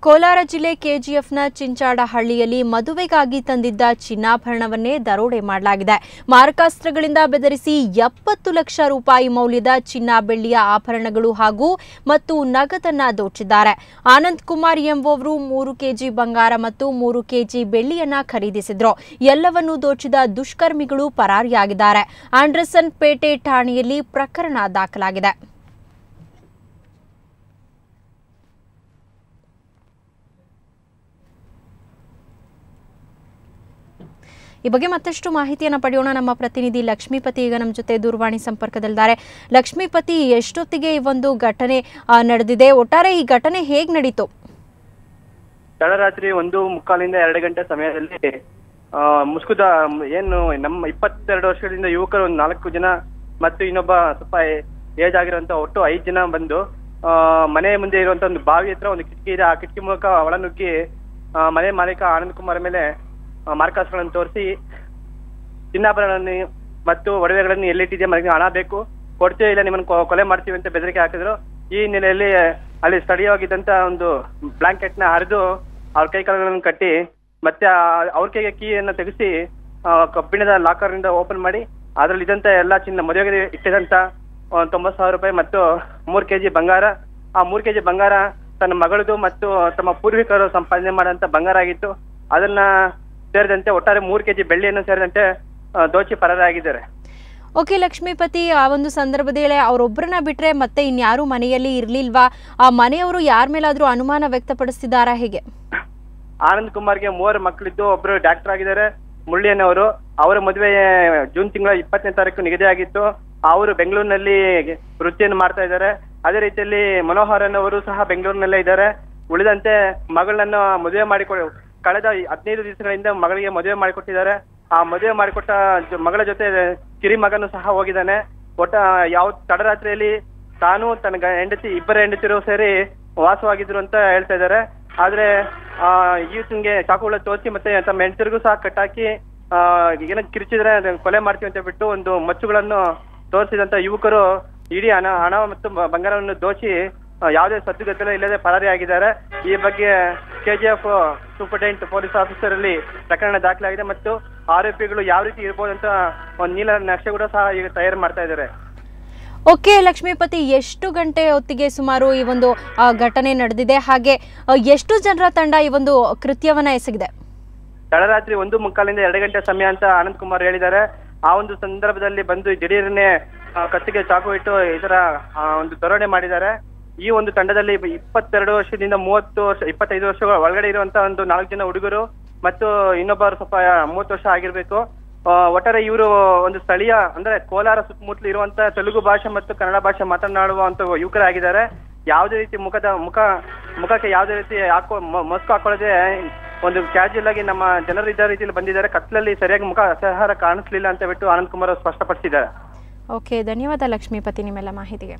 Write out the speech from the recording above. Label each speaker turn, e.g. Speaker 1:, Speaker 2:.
Speaker 1: ಕೋಲಾರ ಜಿಲ್ಲೆ ಕೆಜಿಎಫ್ನ ಚಿಂಚಾಡಹಳ್ಳಿಯಲ್ಲಿ ಮದುವೆಗಾಗಿ ತಂದಿದ್ದ ಚಿನ್ನಾಭರಣವನ್ನೇ ದರೋಡೆ ಮಾಡಲಾಗಿದೆ. ಮಾರಕಾಸ್ತ್ರಗಳಿಂದ ಬೆದರಿಸಿ 70 ಲಕ್ಷ ರೂಪಾಯಿ ಮೌಲ್ಯದ ಚಿನ್ನ ಬೆಳ್ಳಿಯ ಆಭರಣಗಳು ಮತ್ತು ನಗದನ್ನ ದೋಚಿದ್ದಾರೆ. ಆನಂದ್ ಕುಮಾರ್ ಎಂಬುವರು 3 ಕೆಜಿ ಬಂಗಾರ ಮತ್ತು 3 ಕೆಜಿ ಬೆಳ್ಳಿಯನ್ನ ಖರೀದಿಸಿದ್ರು. ಎಲ್ಲವನ್ನೂ ದೋಚಿದ ದುಷ್ಕರ್ಮಿಗಳು ಪರಾರಿಯಾಗಿದ್ದಾರೆ. ಆಂಡರ್ಸನ್ ಪೇಟೆ ಠಾಣೆಯಲ್ಲಿ ಪ್ರಕರಣ ದಾಖಲಾಗಿದೆ. ಈ ಬಗ್ಗೆ ಮತ್ತಷ್ಟು ಮಾಹಿತಿಯನ್ನು ಪಡೆಯೋಣ. ನಮ್ಮ ಪ್ರತಿನಿಧಿ ಲಕ್ಷ್ಮೀಪತಿ ಈಗ ನಮ್ಮ ಜೊತೆ ದೂರವಾಣಿ ಸಂಪರ್ಕದಲ್ಲಿದ್ದಾರೆ. ಲಕ್ಷ್ಮೀಪತಿ, ಎಷ್ಟೊತ್ತಿಗೆ ಈ ಒಂದು ಘಟನೆ ನಡೆದಿದೆ? ಒಟ್ಟಾರೆ ಈ ಘಟನೆ ಹೇಗೆ ನಡೀತು?
Speaker 2: ತಡರಾತ್ರಿ 1:45 ರಿಂದ 2 ಗಂಟೆ ಸಮಯದಲ್ಲಿ ಮುಸ್ಕುದ ಏನು ನಮ್ಮ 22 ವರ್ಷದಿಂದ ಯುವಕರು 4 ಜನ ಮತ್ತು ಇನ್ನೊಬ್ಬ ಸ್ವಲ್ಪ ಏಜ್ ಆಗಿರುವಂತ ಒಟ್ಟು 5 ಜನ ಬಂದು ಮನೆ ಮುಂದೆ ಇರುವಂತ ಒಂದು ಬಾವಿ ಹತ್ರ ಒಂದು ಕಿಟಕಿ ಇದೆ. ಆ ಕಿಟಕಿ ಮೂಲಕ ಒಳನುಗ್ಗಿ ಮನೆ ಮಾಲೀಕ ಆನಂದ್ ಕುಮಾರ್ ಮೇಲೆ ಮಾರಕಾಸ್ತ್ರಗಳನ್ನು ತೋರಿಸಿ ಚಿನ್ನಾಭರಣಗಳನ್ನು ಮತ್ತು ಒಡವೆಗಳನ್ನು ಎಲ್ಲಿಟ್ಟಿದೆ, ಮನೆಗೆ ಹಣ ಬೇಕು, ಕೊಡ್ತೀವಿ ಇಲ್ಲ ನಿಮ್ಮನ್ನು ಕೊಲೆ ಮಾಡ್ತೀವಿ ಅಂತ ಬೆದರಿಕೆ ಹಾಕಿದ್ರು. ಈ ಹಿನ್ನೆಲೆಯಲ್ಲಿ ಅಲ್ಲಿ ಸ್ಥಳೀಯವಾಗಿದ್ದಂತ ಒಂದು ಬ್ಲಾಂಕೆಟ್ ನ ಹರಿದು ಅವ್ರ ಕೈ ಕಾಲುಗಳನ್ನು ಕಟ್ಟಿ ಮತ್ತೆ ಅವ್ರ ಕೈಗೆ ಕೀಯನ್ನು ತೆಗೆಸಿ ಕಬ್ಬಿಣದ ಲಾಕರ್ ನಿಂದ ಓಪನ್ ಮಾಡಿ ಅದ್ರಲ್ಲಿ ಇದ್ದಂತ ಎಲ್ಲಾ ಚಿನ್ನ ಮದುವೆಗೆ ಇಟ್ಟಿದಂತ 90,000 ರೂಪಾಯಿ ಮತ್ತು 3 ಕೆಜಿ ಬಂಗಾರ, ಆ 3 ಕೆಜಿ ಬಂಗಾರ ತನ್ನ ಮಗಳದು ಮತ್ತು ತಮ್ಮ ಪೂರ್ವಿಕರು ಸಂಪಾದನೆ ಮಾಡಂತ ಬಂಗಾರ ಆಗಿತ್ತು. ಅದನ್ನ ಸೇರಿದಂತೆ ಒಟ್ಟಾರೆ 3 ಕೆಜಿ ಬೆಳ್ಳಿಯನ್ನು ಸೇರಿದಂತೆ ದೋಚಿ ಪರಾರಿಯಾಗಿದ್ದಾರೆ.
Speaker 1: ಓಕೆ ಲಕ್ಷ್ಮೀಪತಿ, ಆ ಒಂದು ಸಂದರ್ಭದಲ್ಲಿ ಅವರೊಬ್ಬರನ್ನ ಬಿಟ್ರೆ ಮತ್ತೆ ಇನ್ಯಾರು ಮನೆಯಲ್ಲಿ ಇರ್ಲಿಲ್ವಾ? ಆ ಮನೆಯವರು ಯಾರ ಮೇಲಾದ್ರೂ ಅನುಮಾನ ವ್ಯಕ್ತಪಡಿಸ್ತಿದ್ದಾರಾ? ಹೇಗೆ?
Speaker 2: ಆನಂದ್ ಕುಮಾರ್ಗೆ 3 ಮಕ್ಕಳಿದ್ದು, ಒಬ್ರು ಡಾಕ್ಟರ್ ಆಗಿದ್ದಾರೆ, ಮುಳ್ಳಿಯನ್ನವರು. ಅವರ ಮದುವೆ ಜೂನ್ ತಿಂಗಳ 20ನೇ ತಾರೀಕು ನಿಗದಿ ಆಗಿತ್ತು. ಅವರು ಬೆಂಗಳೂರಿನಲ್ಲಿ ವೃತ್ತಿಯನ್ನು ಮಾಡ್ತಾ ಇದ್ದಾರೆ. ಅದೇ ರೀತಿಯಲ್ಲಿ ಮನೋಹರನ್ ಅವರು ಸಹ ಬೆಂಗಳೂರಿನಲ್ಲೇ ಇದ್ದಾರೆ. ಉಳಿದಂತೆ ಮಗಳನ್ನ ಮದುವೆ ಕಳೆದ 15 ದಿವಸಗಳಿಂದ ಮಗಳಿಗೆ ಮದುವೆ ಮಾಡಿಕೊಟ್ಟಿದ್ದಾರೆ. ಆ ಮದುವೆ ಮಾಡಿಕೊಟ್ಟ ಮಗಳ ಜೊತೆ ಕಿರಿ ಮಗನು ಸಹ ಹೋಗಿದ್ದಾನೆ. ಯಾವ ತಡರಾತ್ರಿಯಲ್ಲಿ ತಾನು ತನ್ನ ಇಬ್ಬರ ಹೆಂಡತಿರು ಸೇರಿ ವಾಸವಾಗಿದ್ರು ಅಂತ ಹೇಳ್ತಾ ಇದ್ದಾರೆ. ಆದ್ರೆ ಈತನಿಗೆ ಚಾಕುಗಳ ತೋರಿಸಿ ಮತ್ತೆ ತಮ್ಮ ಹೆಂಡತಿರಿಗೂ ಸಹ ಕಟ್ಟಾಕಿ ಏನೋ ಕಿರಿಚಿದ್ರೆ ಕೊಲೆ ಮಾಡ್ತೀವಿ ಅಂತ ಬಿಟ್ಟು ಒಂದು ಮಚ್ಚುಗಳನ್ನು ತೋರಿಸಿದಂತ ಯುವಕರು ಇಡೀ ಹಣ ಮತ್ತು ಬಂಗಾರವನ್ನು ದೋಚಿ ಯಾವುದೇ ಸದ್ದುಗದ್ದಲ ಇಲ್ಲದೆ ಪರಾರಿಯಾಗಿದ್ದಾರೆ. ಈ ಬಗ್ಗೆ ಕೆಜಿಎಫ್ ಸೂಪರಿಂಟೆಂಡೆಂಟ್ ಪೊಲೀಸ್ ಆಫೀಸರ್ ಅಲ್ಲಿ ಪ್ರಕರಣ ದಾಖಲಾಗಿದೆ ಮತ್ತು ಆರೋಪಿಗಳು ಯಾವ ರೀತಿ ಇರ್ಬೋದು ಅಂತ ಒಂದು ನೀಲ ನಕ್ಷೆ ಕೂಡ ಸಹ ಈಗ ತಯಾರು ಮಾಡ್ತಾ ಇದ್ದಾರೆ.
Speaker 1: ಓಕೆ ಲಕ್ಷ್ಮೀಪತಿ, ಎಷ್ಟು ಗಂಟೆ ಹೊತ್ತಿಗೆ ಸುಮಾರು ಈ ಒಂದು ಘಟನೆ ನಡೆದಿದೆ? ಹಾಗೆ ಎಷ್ಟು ಜನರ ತಂಡ ಈ ಒಂದು ಕೃತ್ಯವನ್ನ ಎಸಗಿದೆ?
Speaker 2: ತಡರಾತ್ರಿ 1:45 ರಿಂದ 2 ಗಂಟೆ ಸಮಯ ಅಂತ ಆನಂದ್ ಕುಮಾರ್ ಹೇಳಿದ್ದಾರೆ. ಆ ಒಂದು ಸಂದರ್ಭದಲ್ಲಿ ಬಂದು ದಿಢೀರನೆ ಕತ್ತಿಗೆ ಚಾಕು ಇಟ್ಟು ಇದರ ಒಂದು ದರೋಡೆ ಮಾಡಿದ್ದಾರೆ. ಈ ಒಂದು ತಂಡದಲ್ಲಿ 22 ವರ್ಷದಿಂದ 30 ವರ್ಷ 25 ವರ್ಷಗಳ ಒಳಗಡೆ ಇರುವಂತ ಒಂದು 4 ಜನ ಹುಡುಗರು ಮತ್ತು ಇನ್ನೊಬ್ಬರು ಸ್ವಲ್ಪ 30 ವರ್ಷ ಆಗಿರ್ಬೇಕು. ಒಟ್ಟಾರೆ ಇವರು ಒಂದು ಸ್ಥಳೀಯ ಅಂದ್ರೆ ಕೋಲಾರ ಸುತ್ತಮುತ್ತಲು ಇರುವಂತ ತೆಲುಗು ಭಾಷೆ ಮತ್ತು ಕನ್ನಡ ಭಾಷೆ ಮಾತನಾಡುವಂತ ಯುವಕರಾಗಿದ್ದಾರೆ. ಯಾವುದೇ ರೀತಿ ಮುಖಕ್ಕೆ ಯಾವುದೇ ರೀತಿ ಮಸ್ಕು ಹಾಕೊಳ್ಳದೆ ಒಂದು ಕ್ಯಾಜುಯಲ್ ಆಗಿ ನಮ್ಮ ಜನರು ಇದ್ದ ರೀತಿಯಲ್ಲಿ ಬಂದಿದ್ದಾರೆ. ಕತ್ಲಲ್ಲಿ ಸರಿಯಾಗಿ ಮುಖ ಅಸಹಾರ ಕಾಣಿಸ್ಲಿಲ್ಲ ಅಂತ ಬಿಟ್ಟು ಆನಂದ್ ಕುಮಾರ್ ಸ್ಪಷ್ಟಪಡಿಸಿದ್ದಾರೆ.
Speaker 1: ಓಕೆ, ಧನ್ಯವಾದ ಲಕ್ಷ್ಮೀಪತಿ ನಿಮ್ಮೆಲ್ಲ ಮಾಹಿತಿಗೆ.